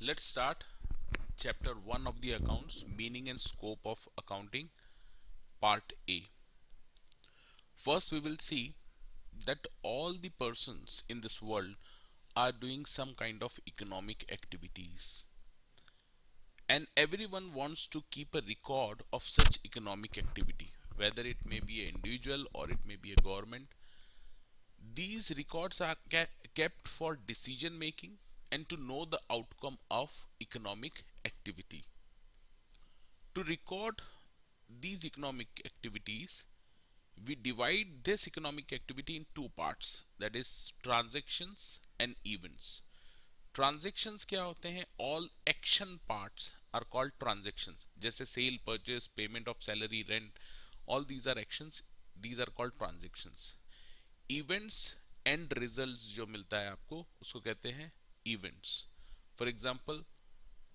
Let's start chapter 1 of the accounts, meaning and scope of accounting, part A. First, we will see that all the persons in this world are doing some kind of economic activities, and everyone wants to keep a record of such economic activity, whether it may be an individual or it may be a government. These records are kept for decision making and to know the outcome of economic activity. To record these economic activities, we divide this economic activity in two parts, that is transactions and events. Transactions क्या होते हैं? All action parts are called transactions, जैसे sale, purchase, payment of salary, rent, all these are actions, these are called transactions. Events and results जो मिलता है आपको, उसको कहते हैं इवेंट्स. फॉर एग्जांपल,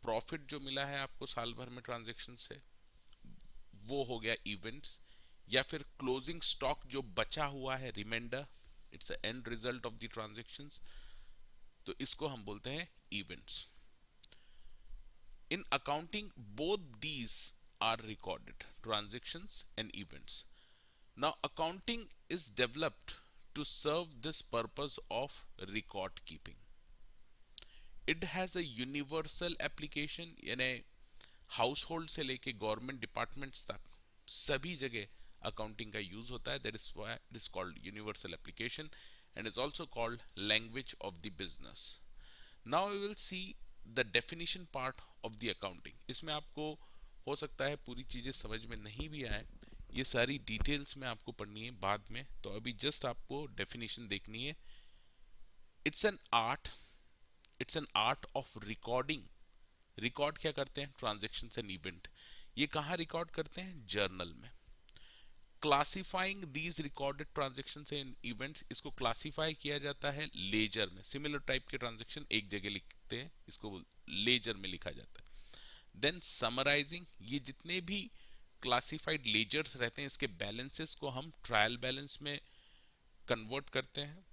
प्रॉफिट जो मिला है आपको साल भर में ट्रांजेक्शन से, वो हो गया इवेंट्स. या फिर क्लोजिंग स्टॉक जो बचा हुआ है, reminder, it's end result of the transactions, तो इसको हम बोलते हैं events. In accounting both these are recorded, transactions and events. Now accounting is developed to serve this purpose of record keeping. It has a universal application, यानी household से लेके government departments तक सभी जगह अकाउंटिंग का use होता है. That is why it is called universal application and is also called language of the business. Now we will see the definition part of the accounting. इसमें आपको हो सकता है पूरी चीजें समझ में नहीं भी आए, ये सारी डिटेल्स में आपको पढ़नी है बाद में, तो अभी जस्ट आपको डेफिनेशन देखनी है. It's an art, it's an art of recording. Record क्या करते हैं? Transaction and event. ये कहाँ रिकॉर्ड करते हैं? जर्नल में. Classifying these recorded transaction and events, इसको क्लासिफाई किया जाता है लेजर में. सिमिलर टाइप के ट्रांजेक्शन एक जगह लिखते हैं, इसको लेजर में लिखा जाता है. देन समराइजिंग, ये जितने भी क्लासिफाइड लेजर्स रहते हैं, इसके बैलेंसेस को हम ट्रायल बैलेंस में कन्वर्ट करते हैं,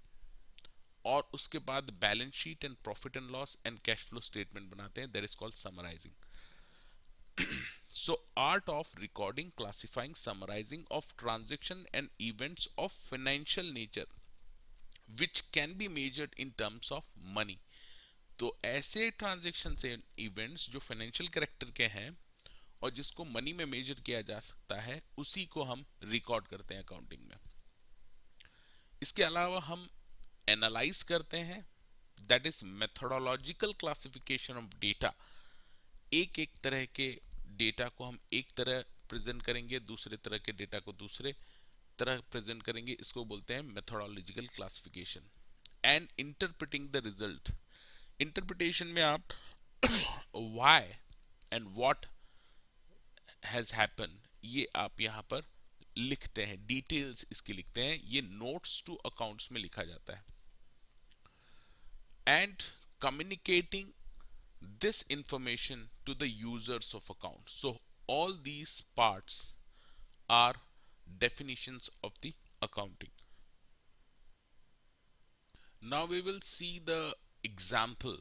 और उसके बाद balance sheet and profit and loss and cash flow statement बनाते हैं. That is called summarising. So, art of recording, classifying, summarizing of transaction and events of financial nature which can be measured in terms of money. तो ऐसे transaction से events जो financial character के हैं और जिसको मनी में मेजर किया जा सकता है, उसी को हम रिकॉर्ड करते हैं अकाउंटिंग में. इसके अलावा हम एनालाइज करते हैं, that is methodological classification of data. एक एक तरह के डेटा को हम एक तरह प्रेजेंट करेंगे, दूसरे तरह के डेटा को दूसरे तरह प्रेजेंट करेंगे, इसको बोलते हैं methodological classification. And interpreting the result. Interpretation में आप why and what has happen, ये आप यहां पर लिखते हैं, डिटेल्स इसकी लिखते हैं, ये नोट्स टू अकाउंट्स में लिखा जाता है. And communicating this information to the users of account. So all these parts are definitions of the accounting. Now we will see the example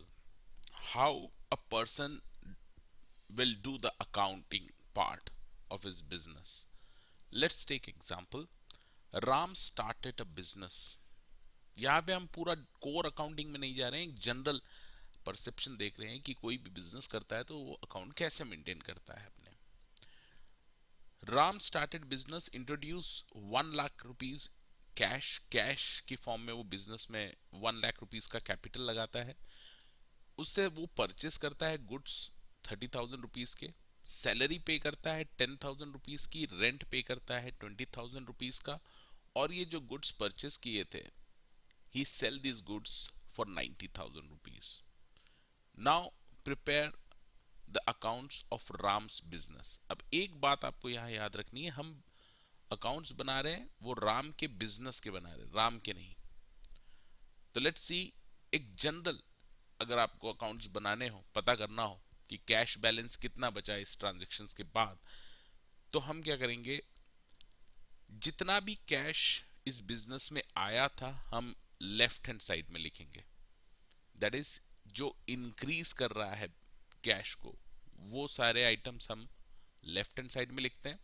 how a person will do the accounting part of his business. Let's take example. Ram started a business. यहाँ पे हम पूरा core accounting में नहीं जा रहे हैं, एक जनरल परसेप्शन देख रहे हैं कि कोई भी बिजनेस करता है तो वो अकाउंट कैसे मेंटेन करता है अपने. Ram started business, introduce 1 lakh rupees cash की फॉर्म में. वो बिजनेस में 1 लाख रुपीज का कैपिटल लगाता है, उससे वो परचेस करता है गुड्स 30,000 रुपीज के, सैलरी पे करता है 10,000 रुपीज की, रेंट पे करता है 20,000 रुपीज का, और ये जो गुड्स परचेस किए थे, he sell this goods for 90,000 rupees. Now prepare the accounts of Ram's business. अब एक बात आपको यहां याद रखनी है, हम अकाउंट्स बना रहे हैं वो राम के बिजनेस के बना रहे हैं, राम के नहीं. तो लेट्स सी, एक जनरल, अगर आपको अकाउंट्स बनाने हो, पता करना हो कि कैश बैलेंस कितना बचा है इस ट्रांजेक्शन्स के बाद, तो हम क्या करेंगे, जितना भी कैश इस बिजनेस में आया था हम लेफ्ट हैंड साइड में लिखेंगे. दैट इज जो इंक्रीज कर रहा है कैश को, वो सारे आइटम्स हम लेफ्ट हैंड साइड में लिखते हैं,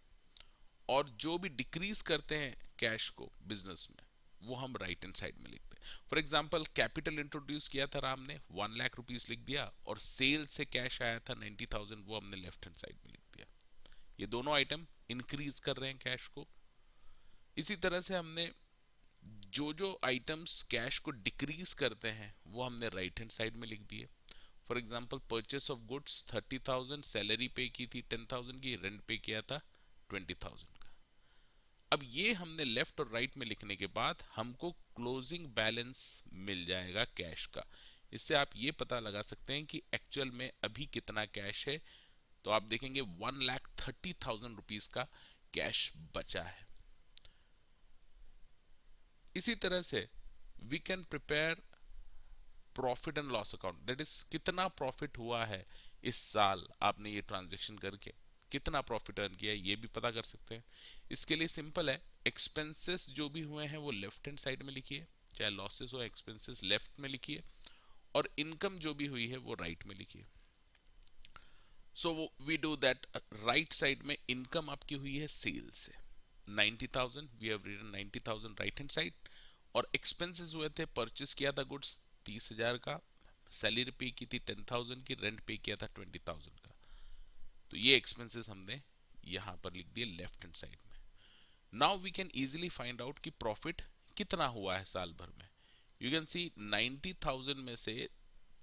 और जो भी डिक्रीज करते हैं कैश को बिजनेस में, वो हम राइट हैंड साइड में लिखते हैं। फॉर एग्जांपल कैपिटल इंट्रोड्यूस किया था राम ने, 1 लाख रुपीस लिख दिया, और सेल से कैश आया था 90,000, वो हमने लेफ्ट हैंड साइड में लिख दिया। ये दोनों आइटम इंक्रीज कर रहे हैं कैश को। इसी तरह से हमने जो जो आइटम्स कैश को डिक्रीज करते हैं वो हमने राइट हैंड साइड में लिख दिए। For example purchase of goods 30,000, salary पे की थी 10,000 की, रेंट पे किया था 20,000 का। अब ये हमने लेफ्ट और राइट में लिखने के बाद हमको क्लोजिंग बैलेंस मिल जाएगा कैश का। इससे आप ये पता लगा सकते हैं कि एक्चुअल में अभी कितना कैश है। तो आप देखेंगे 1,30,000 रुपीज का कैश बचा है। इसी तरह से we can prepare profit and loss account, that is कितना प्रॉफिट हुआ है इस साल आपने ये ट्रांजैक्शन करके, कितना प्रॉफिट अर्न किया है ये भी पता कर सकते हैं। इसके लिए सिंपल है, एक्सपेंसेस जो भी हुए हैं वो लेफ्ट हैंड साइड में लिखिए, चाहे लॉसेस हो एक्सपेंसेस लेफ्ट में लिखिए, और इनकम जो भी हुई है वो राइट में लिखिए। So we do that, right side में इनकम आपकी हुई है सेल से 90,000, we have written 90,000 right hand side, और एक्सपेंसेस हुए थे, परचेस किया था गुड्स 30,000 का, सैलरी पे की थी 10,000 की, रेंट पे किया था 20,000 का। तो ये एक्सपेंसेस हमने यहां पर लिख दिए लेफ्ट हैंड साइड में। Now we can easily find out कि प्रॉफिट कितना हुआ है साल भर में। यू कैन सी 90,000 में से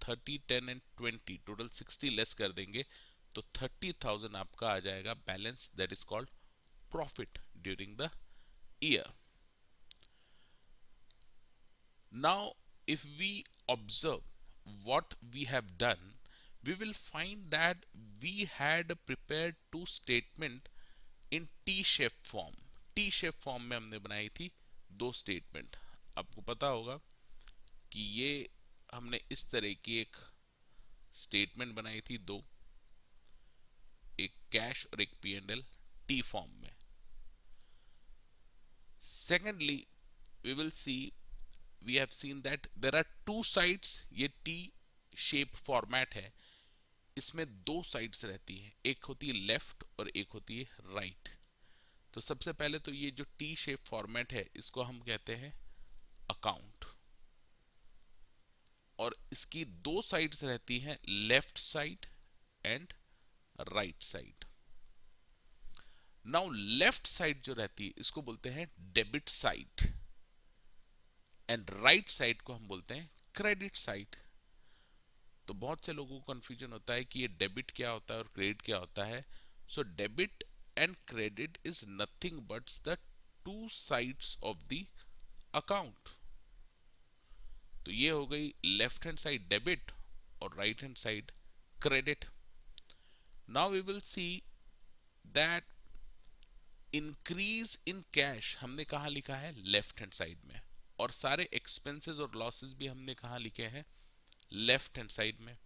30, 10 एंड 20 टोटल 60 लेस कर देंगे तो 30,000 आपका आ जाएगा balance, that is called profit during the year. Now, if we observe what we have done, we will find that we had prepared two statement in T-shape form. T-shape form में हमने बनाई थी दो स्टेटमेंट। आपको पता होगा कि ये हमने इस तरह की एक स्टेटमेंट बनाई थी दो, एक कैश और एक P&L टी फॉर्म में। Secondly, we will see we have seen that there are two sides, ये टी शेप फॉर्मेट है, इसमें दो साइड्स रहती हैं, एक होती है लेफ्ट और एक होती है राइट। तो सबसे पहले तो ये जो टी शेप फॉर्मेट है इसको हम कहते हैं अकाउंट, और इसकी दो साइड्स रहती हैं, left side and right side. Now left side जो रहती है इसको बोलते हैं debit side, and right side को हम बोलते हैं क्रेडिट साइड। तो बहुत से लोगों को कंफ्यूजन होता है कि ये डेबिट क्या होता है और क्रेडिट क्या होता है। So debit and credit is nothing but the two sides of the account. तो ये हो गई लेफ्ट हैंड साइड डेबिट और right hand side credit. Now we will see that increase in cash हमने कहा लिखा है लेफ्ट हैंड साइड में, और सारे एक्सपेंसेस और लॉसेस भी हमने कहां लिखे हैं लेफ्ट हैंड साइड में।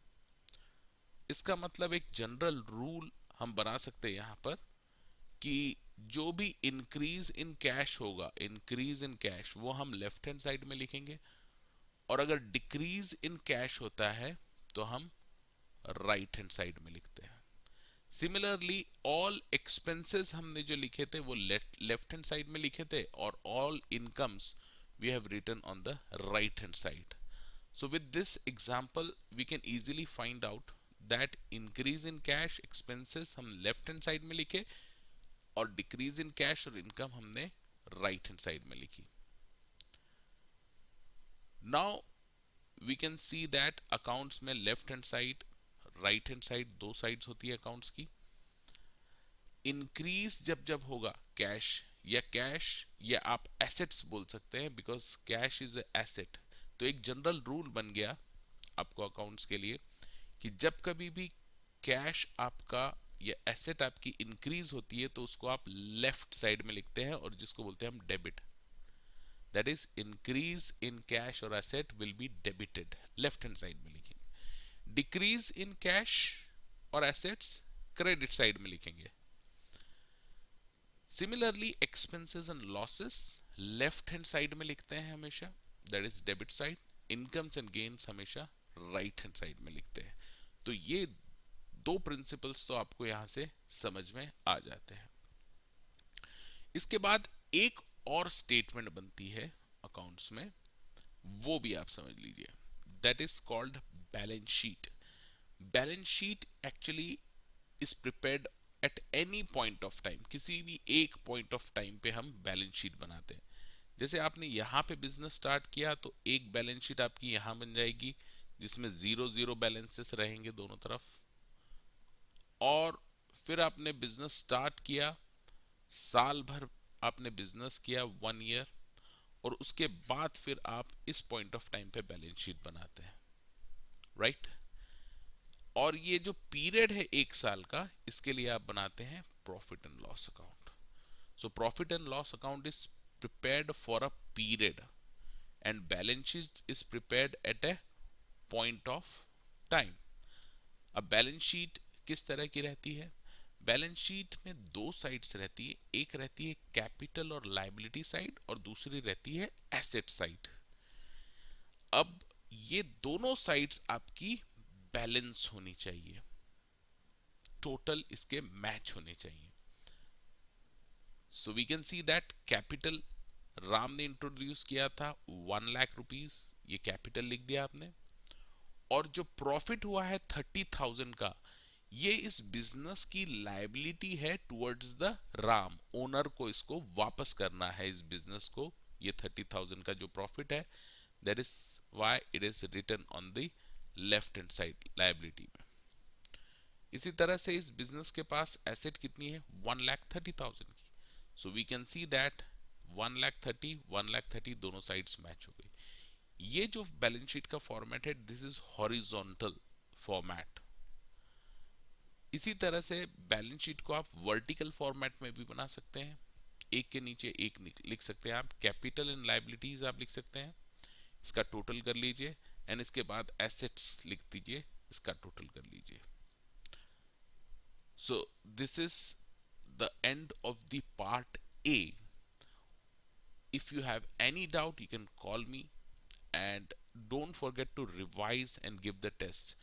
इसका मतलब एक जनरल रूल हम बना सकते हैं यहां पर कि जो भी इंक्रीज इन कैश होगा, इंक्रीज इन कैश, वो हम लेफ्ट हैंड साइड में लिखेंगे, और अगर डिक्रीज इन कैश होता है तो हम राइट हैंड साइड में लिखते हैं। सिमिलरली ऑल एक्सपेंसेस हमने जो लिखे थे वो लेफ्ट हैंड साइड में लिखे थे, और all incomes we have written on the right hand side. So with this example we can easily find out that increase in cash expenses हम left hand side में लिखे, और decrease in cash और income हमने right hand side में लिखी। Now we can see that accounts में left hand side right hand side दो sides होती है accounts की। इंक्रीज जब जब होगा कैश या आप एसेट्स बोल सकते हैं, बिकॉज कैश इज एसेट। तो एक जनरल रूल बन गया आपको अकाउंट्स के लिए कि जब कभी भी कैश आपका या एसेट आपकी इंक्रीज होती है तो उसको आप लेफ्ट साइड में लिखते हैं, और जिसको बोलते हैं हम debit, that is increase in cash और asset will be debited, left hand side में लिखेंगे। डिक्रीज इन कैश और एसेट्स क्रेडिट साइड में लिखेंगे। Similarly expenses and losses left hand side में लिखते हैं हमेशा, that is debit side. Incomes and gains हमेशा राइट हैंड साइड में लिखते हैं। तो ये दो प्रिंसिपल्स तो आपको यहां से समझ में आ जाते हैं। इसके बाद एक और स्टेटमेंट बनती है अकाउंट्स में, वो भी आप समझ लीजिए, that is called balance sheet. Balance sheet actually is prepared at any point of time, किसी भी एक पॉइंट ऑफ टाइम पे हम बैलेंस शीट बनाते हैं। जैसे आपने यहाँ पे बिजनेस स्टार्ट किया तो एक बैलेंस शीट आपकी यहाँ बन जाएगी जिसमें जीरो जीरो बैलेंसेस रहेंगे दोनों तरफ। और फिर आपने बिजनेस स्टार्ट किया, साल भर आपने बिजनेस किया, 1 ईयर, और उसके बाद फिर आप इस पॉइंट ऑफ टाइम पे बैलेंस शीट बनाते हैं, राइट। और ये जो पीरियड है 1 साल का, इसके लिए आप बनाते हैं profit and loss account. So profit and loss account is prepared for a period and balance sheet is prepared at a point of time. अब बैलेंस शीट किस तरह की रहती है? बैलेंस शीट में दो साइड्स रहती है, एक रहती है कैपिटल और लायबिलिटी साइड, और दूसरी रहती है एसेट साइड। अब ये दोनों साइड्स आपकी बैलेंस होनी चाहिए, टोटल इसके मैच होने चाहिए। So we can see that capital Ram ने इंट्रोड्यूस किया था 1 लाख रुपीज, ये कैपिटल लिख दिया आपने। और जो प्रॉफिट हुआ है 30,000 का, ये इस बिजनेस की लायबिलिटी है टुवर्ड्स द राम, ओनर को इसको वापस करना है इस बिजनेस को। ये 30,000 का जो प्रॉफिट है, that is why it is written on the left hand side liability में। इसी तरह से इस बिजनेस के पास एसेट कितनी है? 1,30,000 की। So we can see that 1,30,000 1,30,000 दोनों साइड्स मैच हो गई। ये जो बैलेंस शीट का फॉर्मेट है, दिस इज हॉरिजॉन्टल फॉर्मेट। इसी तरह से बैलेंस शीट को आप वर्टिकल फॉर्मेट में भी बना सकते हैं, एक के नीचे एक लिख सकते हैं आप। कैपिटल एंड लायबिलिटीज आप लिख सकते हैं, इसका टोटल कर लीजिए, एंड इसके बाद एसेट्स लिख दीजिए, इसका टोटल कर लीजिए। So this is the end of the part A. If you have any doubt, you can call me, and don't forget to revise and give the tests.